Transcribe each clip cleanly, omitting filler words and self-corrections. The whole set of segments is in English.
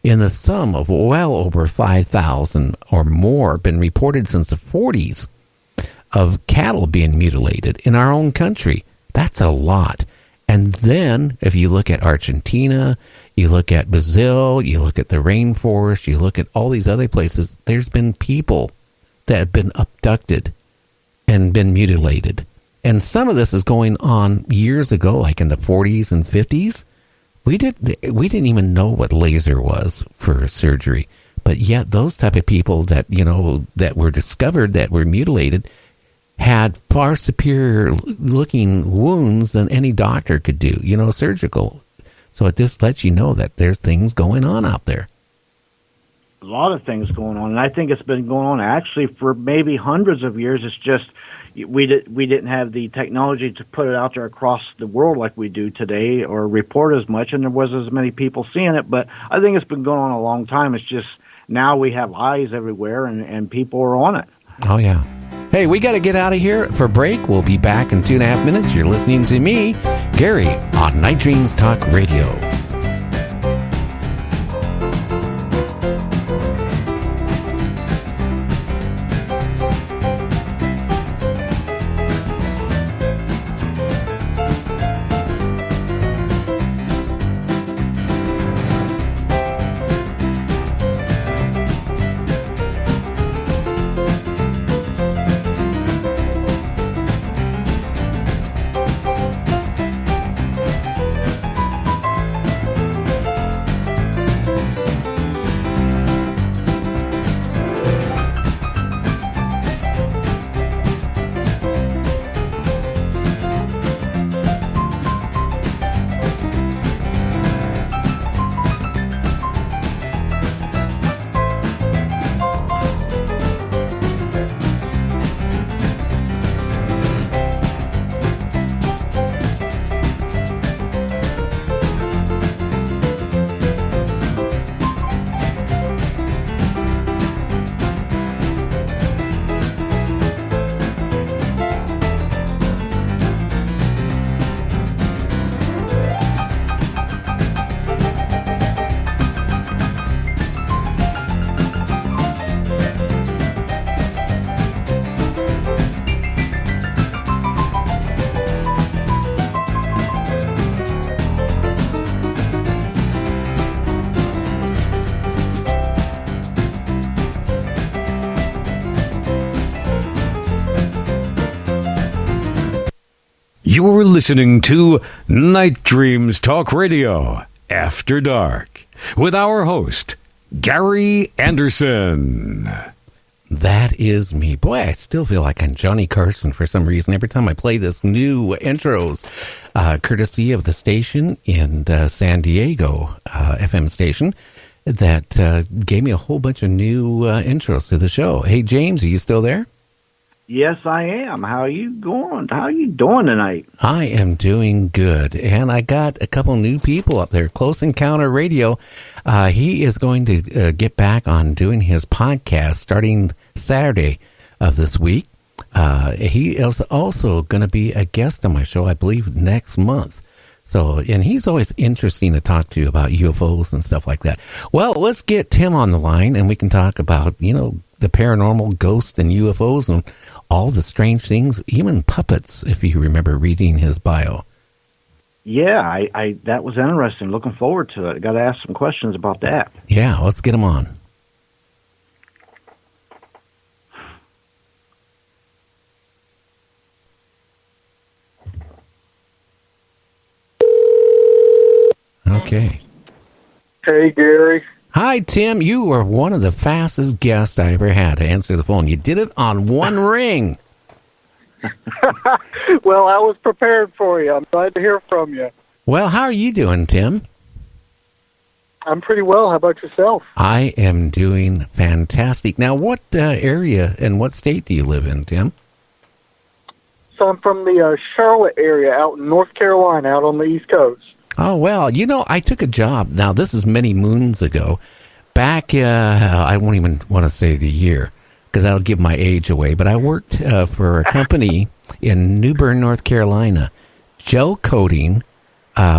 in the sum of well over 5,000 or more been reported since the 40s of cattle being mutilated in our own country. That's a lot. And then if you look at Argentina, you look at Brazil, you look at the rainforest, you look at all these other places, there's been people that have been abducted and been mutilated. And some of this is going on years ago, like in the 40s and 50s. We didn't even know what laser was for surgery, but yet those type of people that, you know, that were discovered, that were mutilated, had far superior looking wounds than any doctor could do, you know, surgical. So it just lets you know that there's things going on out there. A lot of things going on, and I think it's been going on actually for maybe hundreds of years. It's just we didn't have the technology to put it out there across the world like we do today, or report as much, and there wasn't as many people seeing it. But I think it's been going on a long time. It's just now we have eyes everywhere, and people are on it. Oh, yeah. Hey, we got to get out of here for break. We'll be back in 2.5 minutes. You're listening to me, Gary, on Night Dreams Talk Radio. You're listening to Night Dreams Talk Radio After Dark with our host, Gary Anderson. That is me. Boy, I still feel like I'm Johnny Carson for some reason. Every time I play this new intros, courtesy of the station in San Diego, FM station, that gave me a whole bunch of new intros to the show. Hey, James, are you still there? Yes, I am. How are you going? How are you doing tonight? I am doing good, and I got a couple new people up there. Close Encounter Radio. He is going to get back on doing his podcast starting Saturday of this week. He is also going to be a guest on my show, I believe, next month. So, and he's always interesting to talk to about UFOs and stuff like that. Well, let's get Tim on the line, and we can talk about, you know, the paranormal, ghosts, and UFOs, and all the strange things, even puppets, if you remember reading his bio. Yeah, I that was interesting. Looking forward to it. I got to ask some questions about that. Yeah, let's get him on. Okay. Hey, Gary. Hi, Tim. You were one of the fastest guests I ever had to answer the phone. You did it on one ring. Well, I was prepared for you. I'm glad to hear from you. Well, how are you doing, Tim? I'm pretty well. How about yourself? I am doing fantastic. Now, what area and what state do you live in, Tim? So I'm from the Charlotte area out in North Carolina, out on the East Coast. Oh, well, you know, I took a job. Now, this is many moons ago. Back, I won't even want to say the year, because that'll give my age away. But I worked for a company in New Bern, North Carolina, gel coating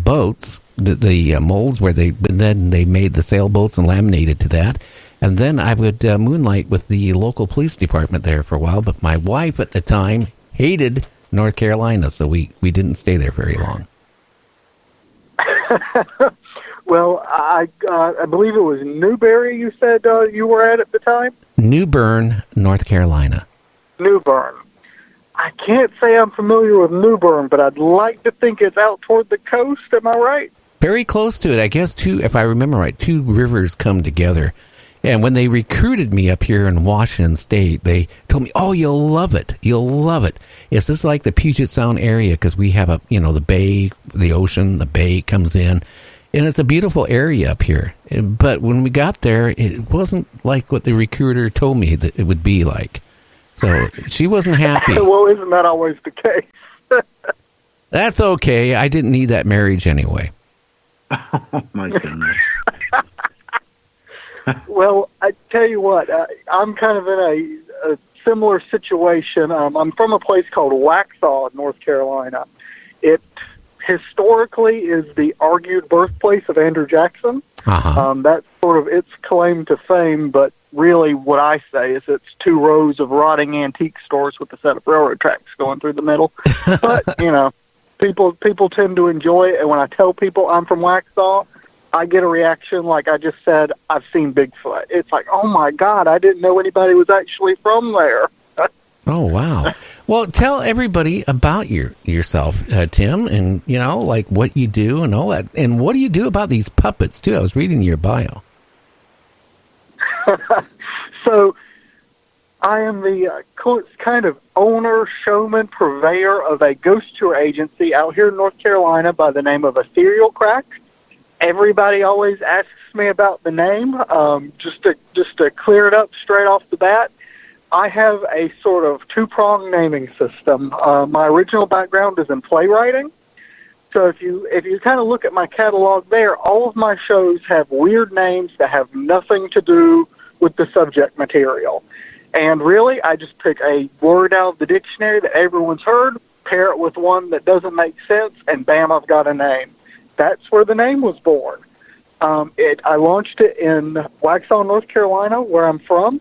boats the molds where then they made the sailboats and laminated to that. And then I would moonlight with the local police department there for a while. But my wife at the time hated North Carolina, so we didn't stay there very long. Well, I believe it was Newberry you said you were at the time? New Bern, North Carolina. New Bern. I can't say I'm familiar with New Bern, but I'd like to think it's out toward the coast. Am I right? Very close to it. I guess if I remember right, two rivers come together. And when they recruited me up here in Washington State, they told me, "Oh, you'll love it. You'll love it. It's just like the Puget Sound area because we have the bay, the ocean, the bay comes in, and it's a beautiful area up here." But when we got there, it wasn't like what the recruiter told me that it would be like. So she wasn't happy. Well, isn't that always the case? That's okay. I didn't need that marriage anyway. Oh, my goodness. Well, I tell you what, I'm kind of in a similar situation. I'm from a place called Waxhaw, North Carolina. It historically is the argued birthplace of Andrew Jackson. Uh-huh. That's sort of its claim to fame, but really what I say is it's two rows of rotting antique stores with a set of railroad tracks going through the middle. But, people tend to enjoy it, and when I tell people I'm from Waxhaw, I get a reaction like I just said, I've seen Bigfoot. It's like, oh, my God, I didn't know anybody was actually from there. Oh, wow. Well, tell everybody about yourself, Tim, and, like what you do and all that. And what do you do about these puppets, too? I was reading your bio. So I am the kind of owner, showman, purveyor of a ghost tour agency out here in North Carolina by the name of Ethereal Crack. Everybody always asks me about the name. Just to clear it up straight off the bat, I have a sort of two-pronged naming system. My original background is in playwriting. So if you kind of look at my catalog there, all of my shows have weird names that have nothing to do with the subject material. And really, I just pick a word out of the dictionary that everyone's heard, pair it with one that doesn't make sense, and bam, I've got a name. That's where the name was born. I launched it in Waxhaw, North Carolina, where I'm from,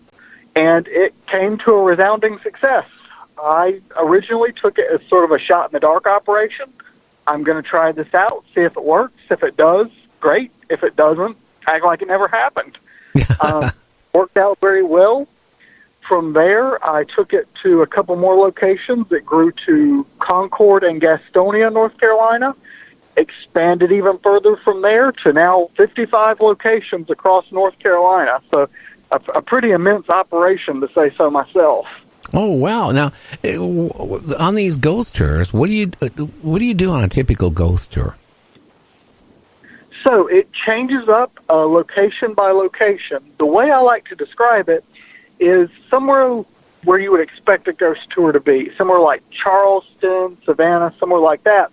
and it came to a resounding success. I originally took it as sort of a shot-in-the-dark operation. I'm going to try this out, see if it works. If it does, great. If it doesn't, act like it never happened. Worked out very well. From there, I took it to a couple more locations. It grew to Concord and Gastonia, North Carolina. Expanded even further from there to now 55 locations across North Carolina. So a pretty immense operation, to say so myself. Oh, wow. Now, on these ghost tours, what do you do on a typical ghost tour? So it changes up location by location. The way I like to describe it is somewhere where you would expect a ghost tour to be, somewhere like Charleston, Savannah, somewhere like that.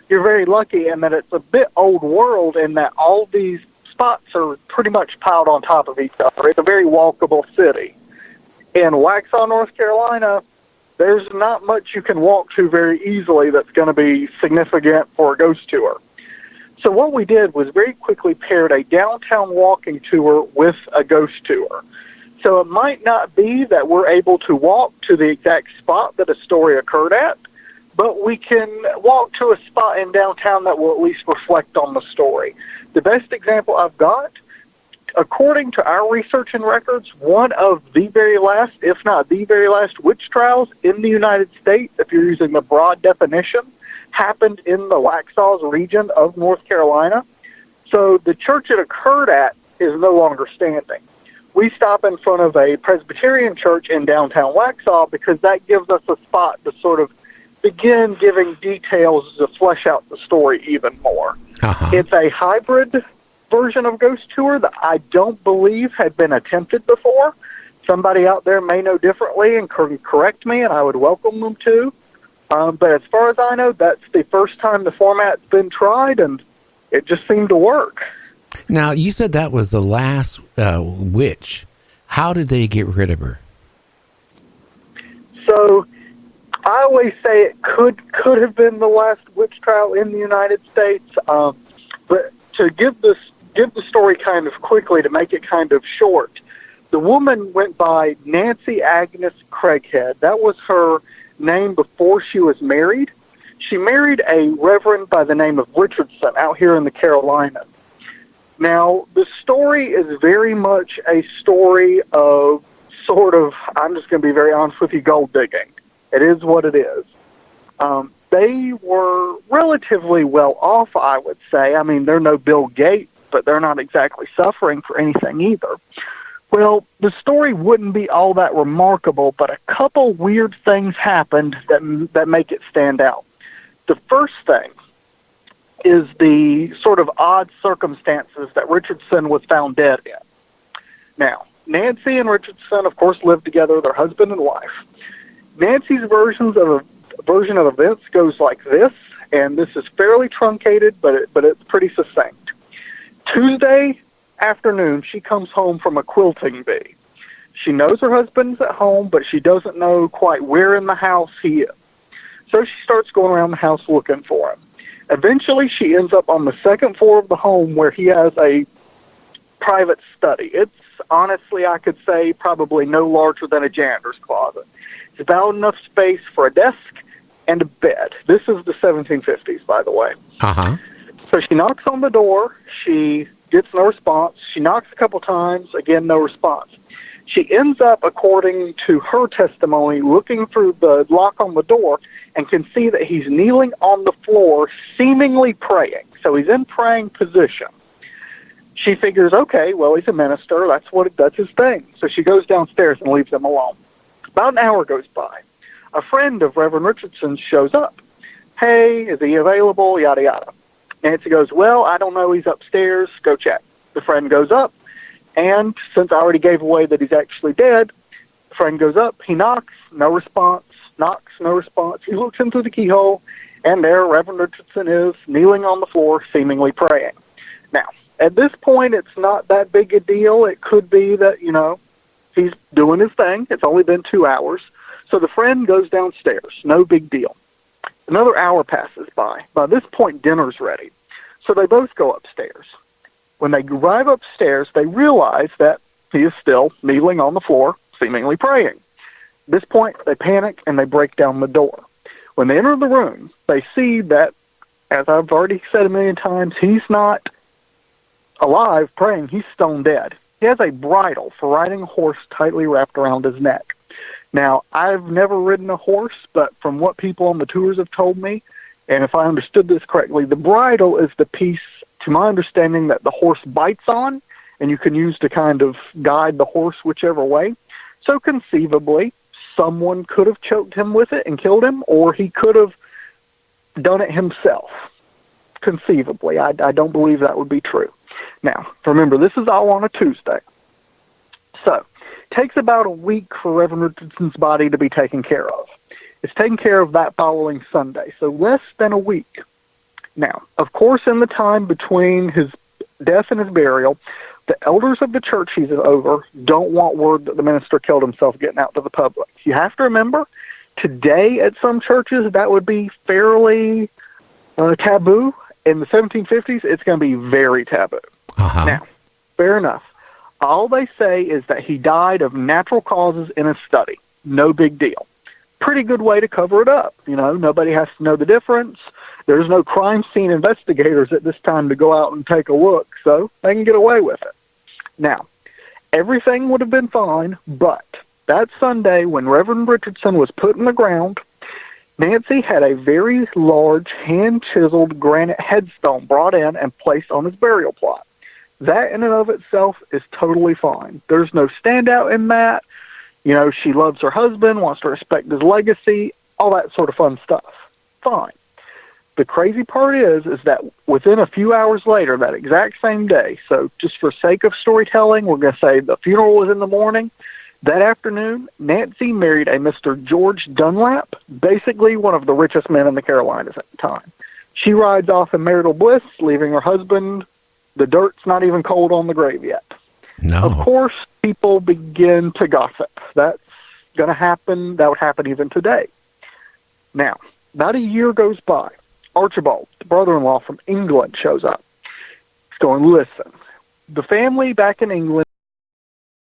You're very lucky in that it's a bit old world in that all these spots are pretty much piled on top of each other. It's a very walkable city. In Waxhaw, North Carolina, there's not much you can walk to very easily that's going to be significant for a ghost tour. So what we did was very quickly paired a downtown walking tour with a ghost tour. So it might not be that we're able to walk to the exact spot that a story occurred at, but we can walk to a spot in downtown that will at least reflect on the story. The best example I've got, according to our research and records, one of the very last, if not the very last, witch trials in the United States, if you're using the broad definition, happened in the Waxhaws region of North Carolina. So the church it occurred at is no longer standing. We stop in front of a Presbyterian church in downtown Waxhaw because that gives us a spot to sort of begin giving details to flesh out the story even more. Uh-huh. It's a hybrid version of Ghost Tour that I don't believe had been attempted before. Somebody out there may know differently and can correct me, and I would welcome them to. But as far as I know, that's the first time the format's been tried, and it just seemed to work. Now, you said that was the last witch. How did they get rid of her? So I always say it could have been the last witch trial in the United States. But to give the story kind of quickly, to make it kind of short, the woman went by Nancy Agnes Craighead. That was her name before she was married. She married a reverend by the name of Richardson out here in the Carolinas. Now, the story is very much a story of sort of, I'm just going to be very honest with you, gold digging. It is what it is. They were relatively well off, I would say. I mean, they're no Bill Gates, but they're not exactly suffering for anything either. Well, the story wouldn't be all that remarkable, but a couple weird things happened that make it stand out. The first thing is the sort of odd circumstances that Richardson was found dead in. Now, Nancy and Richardson, of course, lived together, they're husband and wife. Nancy's version of events goes like this, and this is fairly truncated, but it's pretty succinct. Tuesday afternoon, she comes home from a quilting bee. She knows her husband's at home, but she doesn't know quite where in the house he is. So she starts going around the house looking for him. Eventually, she ends up on the second floor of the home where he has a private study. It's honestly, I could say, probably no larger than a janitor's closet. It's about enough space for a desk and a bed. This is the 1750s, by the way. Uh-huh. So she knocks on the door. She gets no response. She knocks a couple times. Again, no response. She ends up, according to her testimony, looking through the lock on the door and can see that he's kneeling on the floor, seemingly praying. So he's in praying position. She figures, okay, well, he's a minister. That's his thing. So she goes downstairs and leaves him alone. About an hour goes by. A friend of Reverend Richardson shows up. Hey, is he available? Yada, yada. Nancy goes, well, I don't know. He's upstairs. Go check. The friend goes up. And since I already gave away that he's actually dead, the friend goes up. He knocks. No response. Knocks. No response. He looks into the keyhole. And there Reverend Richardson is kneeling on the floor, seemingly praying. Now, at this point, it's not that big a deal. It could be that, he's doing his thing. It's only been 2 hours. So the friend goes downstairs. No big deal. Another hour passes by. By this point, dinner's ready. So they both go upstairs. When they arrive upstairs, they realize that he is still kneeling on the floor, seemingly praying. At this point, they panic and they break down the door. When they enter the room, they see that, as I've already said a million times, he's not alive praying. He's stone dead. He has a bridle for riding a horse tightly wrapped around his neck. Now, I've never ridden a horse, but from what people on the tours have told me, and if I understood this correctly, the bridle is the piece, to my understanding, that the horse bites on, and you can use to kind of guide the horse whichever way. So conceivably, someone could have choked him with it and killed him, or he could have done it himself. Conceivably. I don't believe that would be true. Now, remember, this is all on a Tuesday. So, it takes about a week for Reverend Richardson's body to be taken care of. It's taken care of that following Sunday, so less than a week. Now, of course, in the time between his death and his burial, the elders of the church he's over don't want word that the minister killed himself getting out to the public. You have to remember, today at some churches, that would be fairly taboo. In the 1750s, it's going to be very taboo. Uh-huh. Now, fair enough. All they say is that he died of natural causes in his study. No big deal. Pretty good way to cover it up. Nobody has to know the difference. There's no crime scene investigators at this time to go out and take a look, so they can get away with it. Now, everything would have been fine, but that Sunday when Reverend Richardson was put in the ground, Nancy had a very large hand-chiseled granite headstone brought in and placed on his burial plot. That in and of itself is totally fine. There's no standout in that. She loves her husband, wants to respect his legacy, all that sort of fun stuff. Fine. The crazy part is that within a few hours later, that exact same day, so just for sake of storytelling, we're going to say the funeral was in the morning. That afternoon, Nancy married a Mr. George Dunlap, basically one of the richest men in the Carolinas at the time. She rides off in marital bliss, leaving her husband. The dirt's not even cold on the grave yet. No. Of course, people begin to gossip. That's going to happen. That would happen even today. Now, about a year goes by. Archibald, the brother-in-law from England, shows up. going, listen, the family back in England